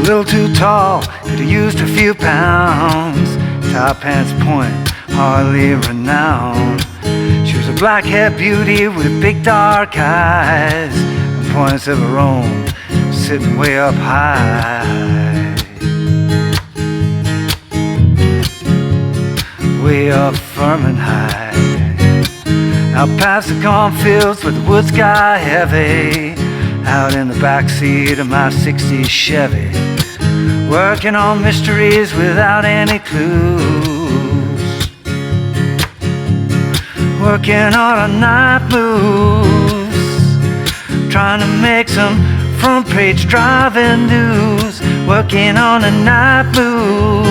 little too tall, could have used a few pounds. Top pants point, hardly renowned. She was a black-haired beauty with big dark eyes and points of her own, sitting way up high. Way up firm and high. Out past the cornfields where the woods got heavy, out in the backseat of my 60s Chevy, working on mysteries without any clues, working on our night moves, trying to make some front page driving news, working on a night moves.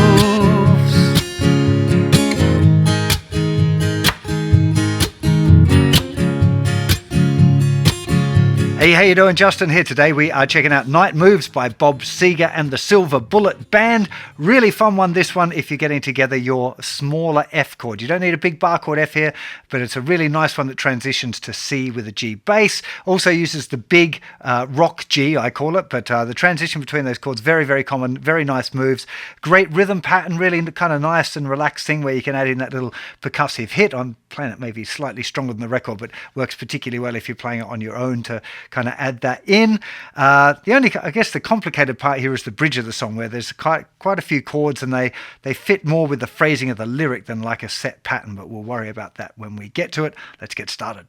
Hey, how you doing? Justin here. Today we are checking out Night Moves by Bob Seger and the Silver Bullet Band. Really fun one, this one, if you're getting together your smaller F chord. You don't need a big bar chord F here, but it's a really nice one that transitions to C with a G bass. Also uses the big rock G, I call it, but the transition between those chords, very, very common, very nice moves. Great rhythm pattern, really kind of nice and relaxed thing where you can add in that little percussive hit. I'm playing it maybe slightly stronger than the record, but works particularly well if you're playing it on your own to kind of add that in. The only, I guess, the complicated part here is the bridge of the song, where there's quite a few chords and they fit more with the phrasing of the lyric than like a set pattern, but we'll worry about that when we get to it. Let's get started.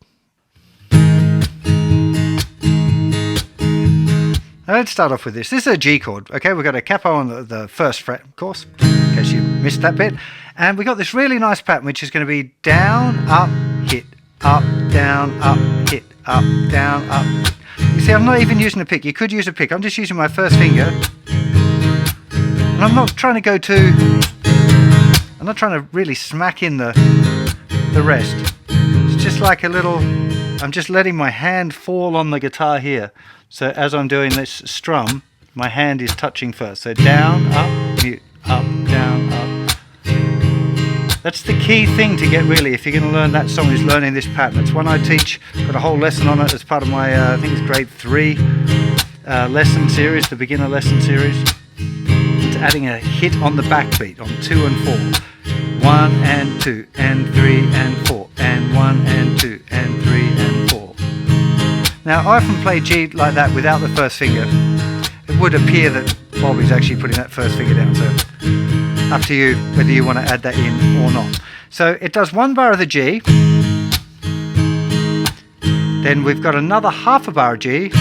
Let's start off with this. This is a G chord. Okay, we've got a capo on the first fret, of course, in case you missed that bit. And we've got this really nice pattern, which is going to be down, up, hit, up, down, up, hit, up, down, up. You see, I'm not even using a pick. You could use a pick. I'm just using my first finger. And I'm not trying to I'm not trying to really smack in the rest. It's just like a little, I'm just letting my hand fall on the guitar here. So as I'm doing this strum, my hand is touching first. So down, up, mute, up, down, up. That's the key thing to get, really, if you're going to learn that song, is learning this pattern. It's one I teach, got a whole lesson on it as part of my, I think it's grade 3 lesson series, the beginner lesson series. It's adding a hit on the backbeat on 2 and 4. 1 and 2 and 3 and 4 and 1 and 2 and 3 and 4. Now I often play G like that without the first finger. It would appear that Bob is actually putting that first finger down, so up to you whether you want to add that in or not. So it does one bar of the G, then we've got another half a bar of G,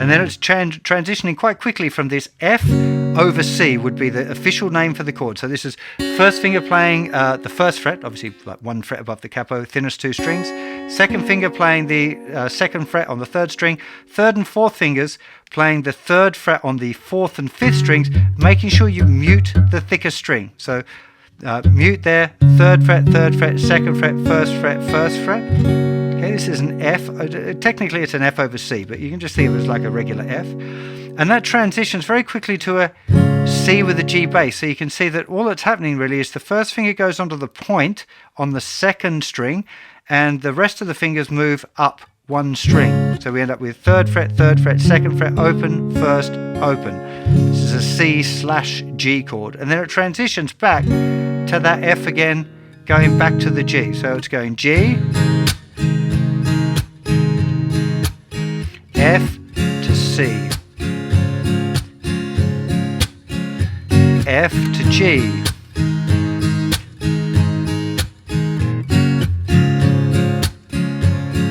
and then it's transitioning quite quickly from this F over C would be the official name for the chord. So this is first finger playing the first fret, obviously like 1 fret above the capo, thinnest 2 strings. Second finger playing the second fret on the 3rd string. Third and fourth fingers playing the 3rd fret on the 4th and 5th strings, making sure you mute the thicker string. So mute there, 3rd fret, 2nd fret, 1st fret, 1st fret. Okay, this is an F. Technically it's an F over C, but you can just see it as like a regular F. And that transitions very quickly to a C with a G bass. So you can see that all that's happening really is the first finger goes onto the point on the 2nd string, and the rest of the fingers move up 1 string. So we end up with 3rd fret, 2nd fret, open, 1st, open. This is a C/G chord. And then it transitions back to that F again, going back to the G. So it's going G, F to C, F to G,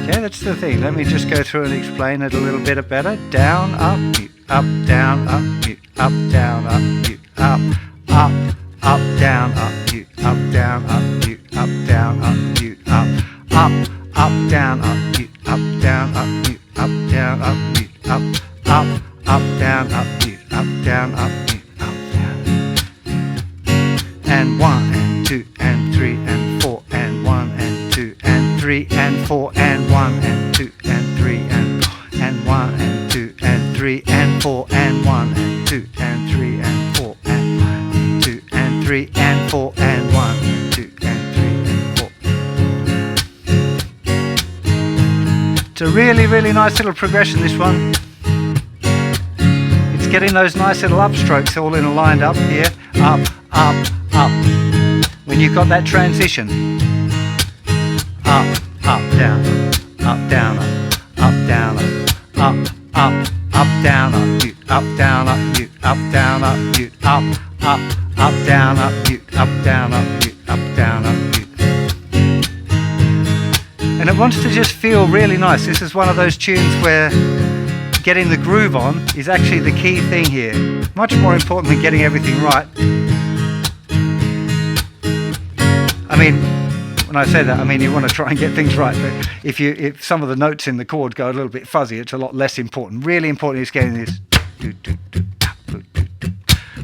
okay, that's the thing. Let me just go through and explain it a little bit better. Down, up, mute, up, down, up, mute, up, down, up, mute, up, down, up, mute, up, down, up, mute, up, down, up, mute, up, down, up, mute, up, down, up, mute, up, down, up, mute, up, down, up, mute, up, down, up, mute, up, down. And 1 and 2 and 3 and 4 and 1 and 2 and 3 and 4 and 1 and 2 and 3 and 4 and 1 and 2 and 3 and 4 and 1 and 2 and 3 and 4 and 1 and 2 and 3 and 4 and 1 and 2 and 3 and 4. It's a really, really nice little progression, this one. getting those nice little upstrokes all in a lined up here. Up, up, up. When you've got that transition. Up, up, down, up, down, up, down, up, up, up, down, up, mute, up, down, up, mute, up, down, up, mute, up, down, up, mute, up, down, up, mute, up, down, up, mute. And it wants to just feel really nice. This is one of those tunes where getting the groove on is actually the key thing here. Much more important than getting everything right. I mean, when I say that, I mean you want to try and get things right, but if some of the notes in the chord go a little bit fuzzy, it's a lot less important. Really important is getting this,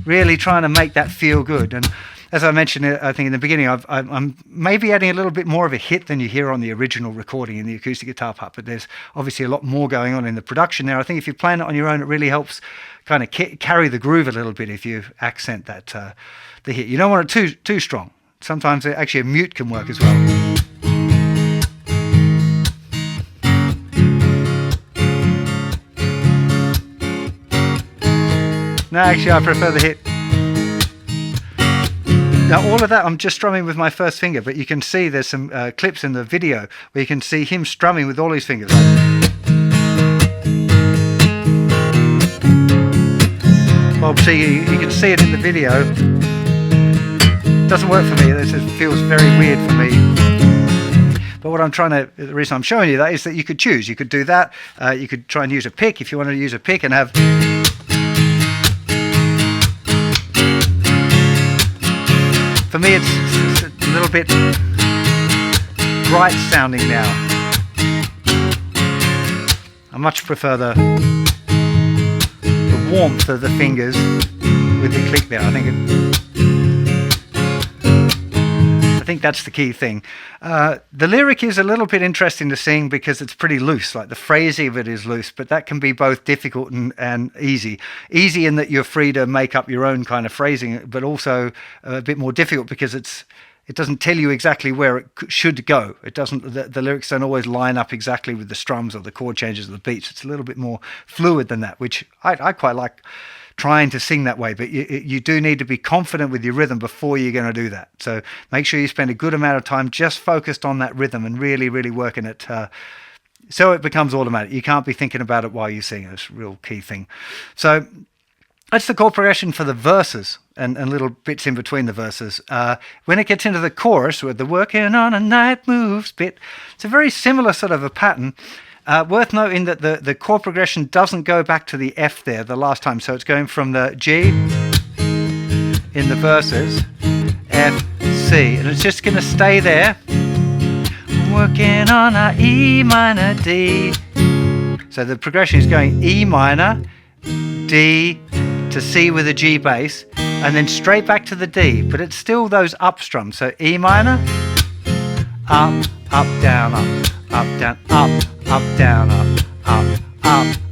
really trying to make that feel good. And as I mentioned, I think in the beginning, I'm maybe adding a little bit more of a hit than you hear on the original recording in the acoustic guitar part, but there's obviously a lot more going on in the production there. I think if you're playing it on your own, it really helps kind of carry the groove a little bit if you accent that the hit. You don't want it too strong. Sometimes actually a mute can work as well. No, actually I prefer the hit. Now all of that I'm just strumming with my first finger, but you can see there's some clips in the video where you can see him strumming with all his fingers. Well, see, you can see it in the video. Doesn't work for me. It just feels very weird for me. But what I'm trying to, the reason I'm showing you that is that you could choose. You could do that. You could try and use a pick if you wanted to use a pick and have. For me, it's a little bit bright sounding now. I much prefer the warmth of the fingers with the click there. I think that's the key thing. The lyric is a little bit interesting to sing because it's pretty loose, like the phrasing of it is loose, but that can be both difficult and easy. Easy in that you're free to make up your own kind of phrasing, but also a bit more difficult because it doesn't tell you exactly where it should go. It doesn't. The lyrics don't always line up exactly with the strums or the chord changes or the beats. It's a little bit more fluid than that, which I quite like trying to sing that way, but you do need to be confident with your rhythm before you're going to do that. So make sure you spend a good amount of time just focused on that rhythm and really, really working it so it becomes automatic. You can't be thinking about it while you sing. It's a real key thing. So that's the chord progression for the verses and little bits in between the verses. When it gets into the chorus with the working on a night moves bit, it's a very similar sort of a pattern. Worth noting that the chord progression doesn't go back to the F there the last time, so it's going from the G in the verses, F, C, and it's just going to stay there. Working on a E minor, D. So the progression is going E minor, D to C with a G bass, and then straight back to the D, but it's still those up strums. So E minor, up, up, down, up, down, up, down, up, down,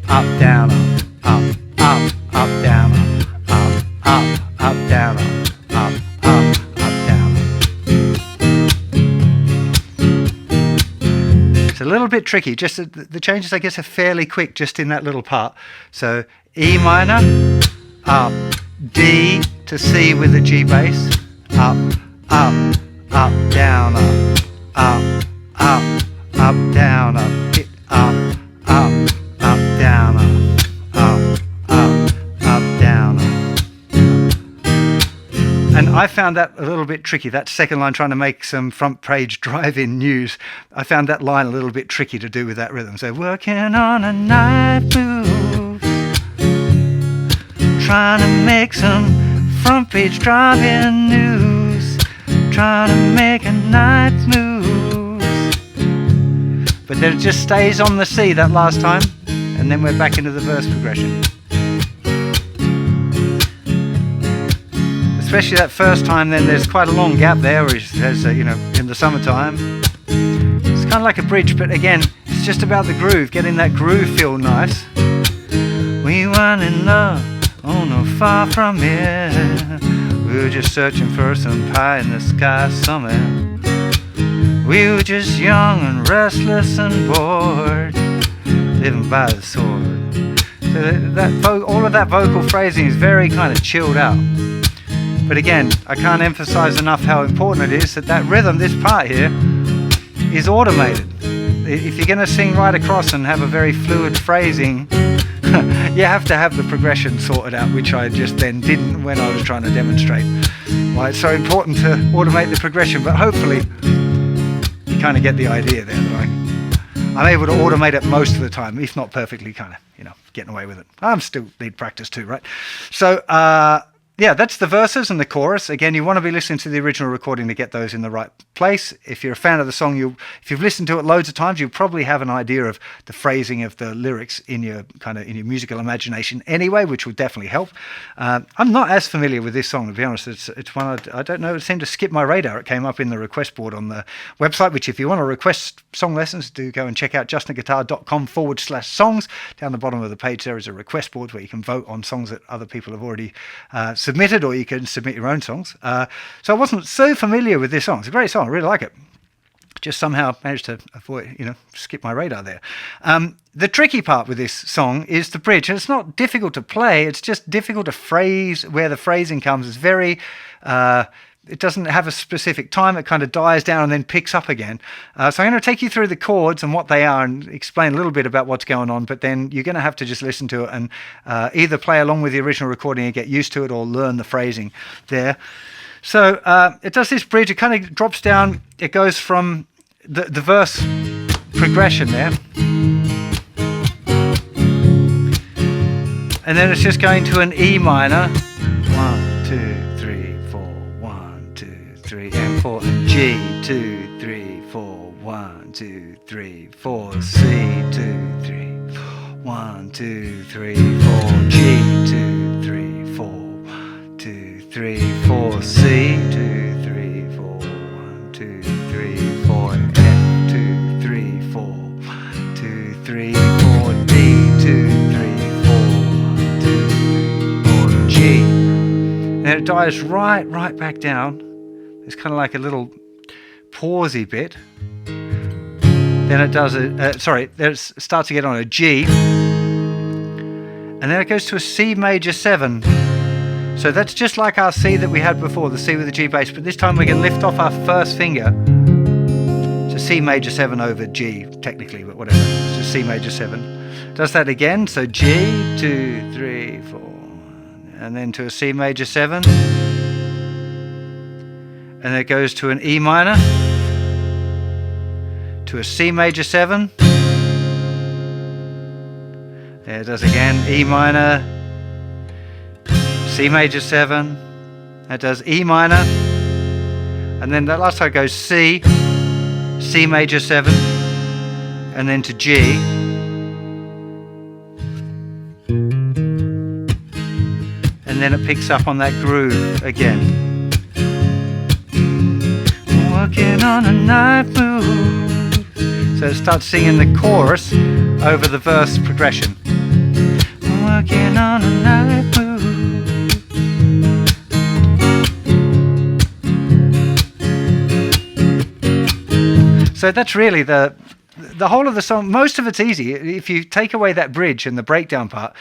up, down, up, down, up, down. It's a little bit tricky. Just the changes, I guess, are fairly quick just in that little part. So E minor, up, D to C with a G bass, up, down, up, down, up, hit, up, down, down. And I found that a little bit tricky. That second line, trying to make some front page drive-in news, I found that line a little bit tricky to do with that rhythm. So working on a night moves, trying to make some front page drive-in news, trying to make a night moves. But then it just stays on the C that last time, and then we're back into the verse progression. Especially that first time, then there's quite a long gap there, where it says, in the summertime. It's kind of like a bridge, but again, it's just about the groove, getting that groove feel nice. We weren't in love, oh no, far from here. We were just searching for some pie in the sky somewhere. We were just young and restless and bored, living by the sword. So So all of that vocal phrasing is very kind of chilled out. But again, I can't emphasize enough how important it is that rhythm, this part here, is automated. If you're going to sing right across and have a very fluid phrasing, you have to have the progression sorted out, which I just then didn't when I was trying to demonstrate why it's so important to automate the progression. But hopefully you kind of get the idea there that I'm able to automate it most of the time, if not perfectly, kind of, getting away with it. I'm still need practice too, right? So yeah, that's the verses and the chorus. Again, you want to be listening to the original recording to get those in the right place. If you're a fan of the song, if you've listened to it loads of times, you probably have an idea of the phrasing of the lyrics in your musical imagination anyway, which will definitely help. I'm not as familiar with this song, to be honest. It's one I don't know. It seemed to skip my radar. It came up in the request board on the website, which if you want to request song lessons, do go and check out justinguitar.com/songs. Down the bottom of the page there is a request board where you can vote on songs that other people have already submitted, or you can submit your own songs. So I wasn't so familiar with this song. It's a great song. I really like it. Just somehow managed to avoid, skip my radar there. The tricky part with this song is the bridge. And it's not difficult to play. It's just difficult to phrase where the phrasing comes. It's very... it doesn't have a specific time. It kind of dies down and then picks up again. So I'm going to take you through the chords and what they are and explain a little bit about what's going on, but then you're going to have to just listen to it and either play along with the original recording and get used to it, or learn the phrasing there. So it does this bridge. It kind of drops down. It goes from the verse progression there. And then it's just going to an E minor. 1, 2, 3, 4, 1, 2, 3, and 4. G, 2, 3, 4, 1, 2, 3, 4. C, 2, 3, 1, 2, 3, 4. G, 2, 3, 4, 2, 3, 4. C, 2, 3, 4, 1, 2, 3, 4. F, 2, 3, 4, 2, 3, 4. D, 2, 3, 4, 1, 2, 3, 4. G. And then it dies right back down. It's kind of like a little pausey bit. Then it does then it starts to get on a G. And then it goes to a C major 7. So that's just like our C that we had before, the C with the G bass, but this time we can lift off our first finger. So C major 7 over G, technically, but whatever. It's just C major 7. Does that again, so G, 2, 3, 4, and then to a C major 7. And then it goes to an E minor, to a C major 7. There it does again, E minor, C major 7, that does E minor, and then that last time goes C, C major 7, and then to G, and then it picks up on that groove again. Working on a night move. So it starts singing the chorus over the verse progression. Working on a night move. So that's really the whole of the song. Most of it's easy if you take away that bridge and the breakdown part,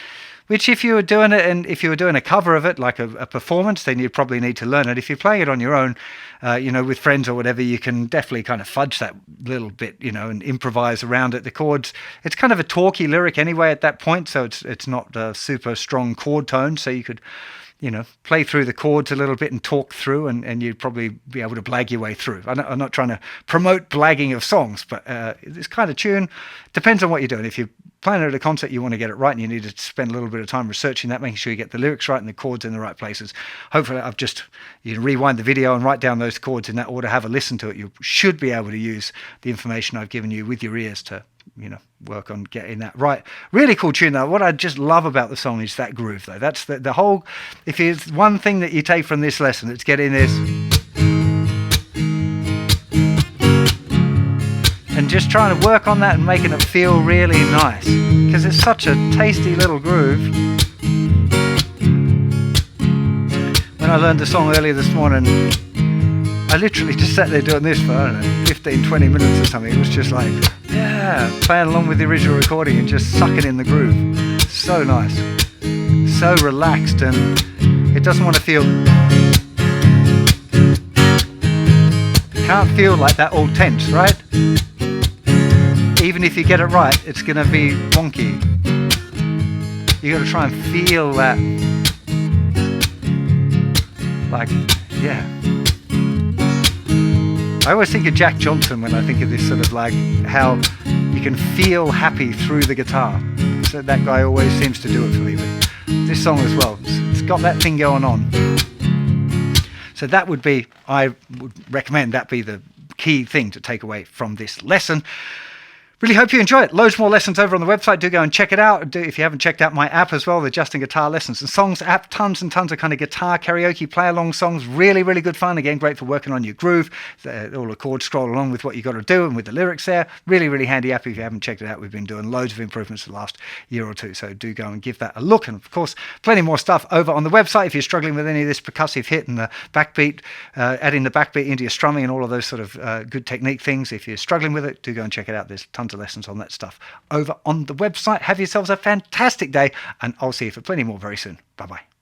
which if you were doing it and if you were doing a cover of it, like a performance, then you'd probably need to learn it. If you're playing it on your own, with friends or whatever, you can definitely kind of fudge that little bit, and improvise around it. The chords, it's kind of a talky lyric anyway at that point, so it's not a super strong chord tone, so you could play through the chords a little bit and talk through, and you'd probably be able to blag your way through. I'm not trying to promote blagging of songs, but this kind of tune depends on what you're doing. If you're playing it at a concert, you want to get it right, and you need to spend a little bit of time researching that, making sure you get the lyrics right and the chords in the right places. Hopefully, you can rewind the video and write down those chords in that order, have a listen to it. You should be able to use the information I've given you with your ears to work on getting that right. Really cool tune though. What I just love about the song is that groove though. That's the whole, if it's one thing that you take from this lesson, it's getting this and just trying to work on that and making it feel really nice, because it's such a tasty little groove. When I learned the song earlier this morning, I literally just sat there doing this for, I don't know, 15, 20 minutes or something. It was just like, yeah, playing along with the original recording and just sucking in the groove. so nice, so relaxed, and it doesn't want to feel, can't feel like that all tense, right? Even if you get it right, it's going to be wonky. You got to try and feel that, like, yeah. I always think of Jack Johnson when I think of this sort of like how you can feel happy through the guitar. So that guy always seems to do it for me. But this song as well, it's got that thing going on. So that would be, I would recommend that be the key thing to take away from this lesson. Really hope you enjoy it. Loads more lessons over on the website. Do go and check it out. If you haven't checked out my app as well, the JustinGuitar Lessons and Songs app, tons and tons of kind of guitar karaoke play-along songs. Really, really good fun. Again, great for working on your groove. All the chords scroll along with what you've got to do and with the lyrics there. Really, really handy app. If you haven't checked it out, we've been doing loads of improvements for the last year or two. So do go and give that a look. And of course, plenty more stuff over on the website. If you're struggling with any of this percussive hit and the backbeat, adding the backbeat into your strumming and all of those sort of good technique things, if you're struggling with it, do go and check it out. There's tons of lessons on that stuff over on the website. Have yourselves a fantastic day, and I'll see you for plenty more very soon. Bye bye.